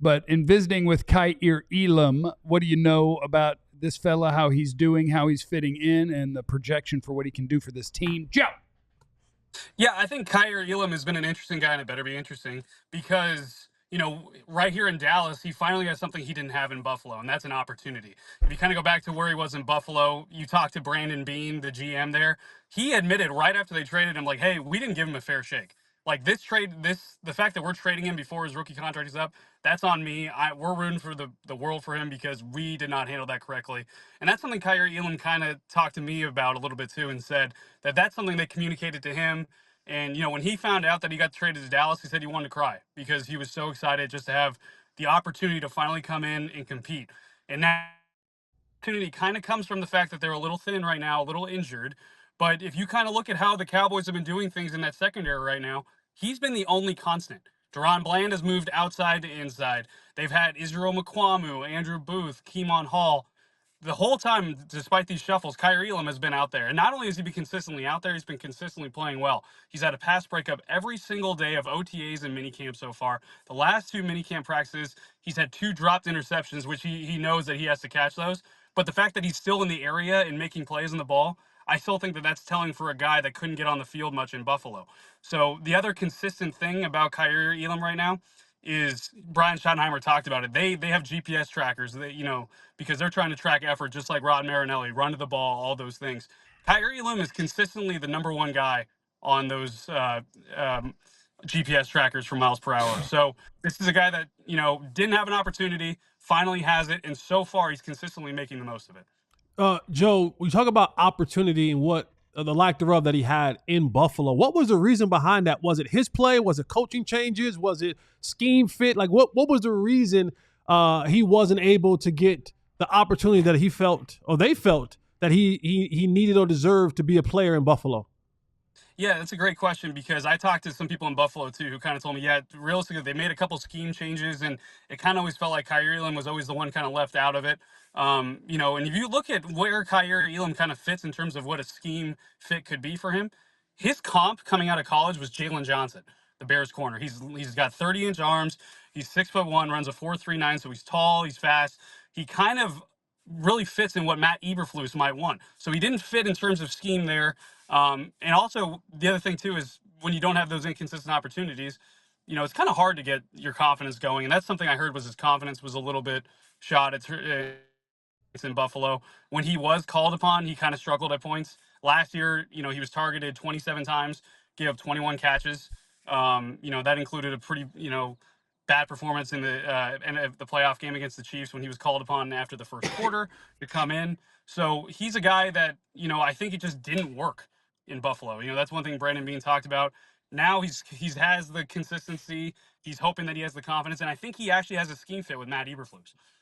But in visiting with Kaiir Elam, what do you know about this fella, how he's doing, how he's fitting in, and the projection for what he can do for this team? Joe. Yeah, I think Kaiir Elam has been an interesting guy, and it better be interesting because right here in Dallas, he finally has something he didn't have in Buffalo, and that's an opportunity. If you kind of go back to where he was in Buffalo, you talk to Brandon Beane, the GM there. He admitted right after they traded him, like, "Hey, we didn't give him a fair shake. Like this trade, the fact that we're trading him before his rookie contract is up, that's on me. We're rooting for the world for him because we did not handle that correctly." And that's something Kaiir Elam kind of talked to me about a little bit too, and said that that's something they communicated to him. And when he found out that he got traded to Dallas, he said he wanted to cry because he was so excited just to have the opportunity to finally come in and compete. And that opportunity kind of comes from the fact that they're a little thin right now, a little injured. But if you kind of look at how the Cowboys have been doing things in that secondary right now, he's been the only constant. Deron Bland has moved outside to inside. They've had Israel McQuamu, Andrew Booth, Keemon Hall. The whole time, despite these shuffles, Kaiir Elam has been out there. And not only has he been consistently out there, he's been consistently playing well. He's had a pass breakup every single day of OTAs and minicamp so far. The last two minicamp practices, he's had two dropped interceptions, which he knows that he has to catch those. But the fact that he's still in the area and making plays on the ball, I still think that that's telling for a guy that couldn't get on the field much in Buffalo. So the other consistent thing about Kaiir Elam right now is Brian Schottenheimer talked about it. They have GPS trackers. Because they're trying to track effort, just like Rod Marinelli, run to the ball, all those things. Kaiir Elam is consistently the number one guy on those GPS trackers for miles per hour. So this is a guy that didn't have an opportunity, finally has it, and so far he's consistently making the most of it. Joe, we talk about opportunity and what the lack thereof that he had in Buffalo. What was the reason behind that? Was it his play? Was it coaching changes? Was it scheme fit? Like what was the reason he wasn't able to get the opportunity that he felt or they felt that he needed or deserved to be a player in Buffalo? Yeah, that's a great question because I talked to some people in Buffalo too who kind of told me, yeah, realistically, they made a couple scheme changes and it kind of always felt like Kaiir Elam was always the one kind of left out of it. And if you look at where Kaiir Elam kind of fits in terms of what a scheme fit could be for him, his comp coming out of college was Jalen Johnson, the Bears corner. He's got 30-inch arms. He's 6'1", runs a 4.39, so he's tall, he's fast. He kind of really fits in what Matt Eberflus might want. So he didn't fit in terms of scheme there. And also the other thing too is when you don't have those inconsistent opportunities, it's kind of hard to get your confidence going. And that's something I heard was his confidence was a little bit shot. It's in Buffalo. When he was called upon, he kind of struggled at points. Last year, he was targeted 27 times, gave up 21 catches. That included a pretty, bad performance in the playoff game against the Chiefs when he was called upon after the first quarter to come in. So he's a guy that, I think it just didn't work in Buffalo. That's one thing Brandon Beane talked about. Now he's has the consistency. He's hoping that he has the confidence, and I think he actually has a scheme fit with Matt Eberflus.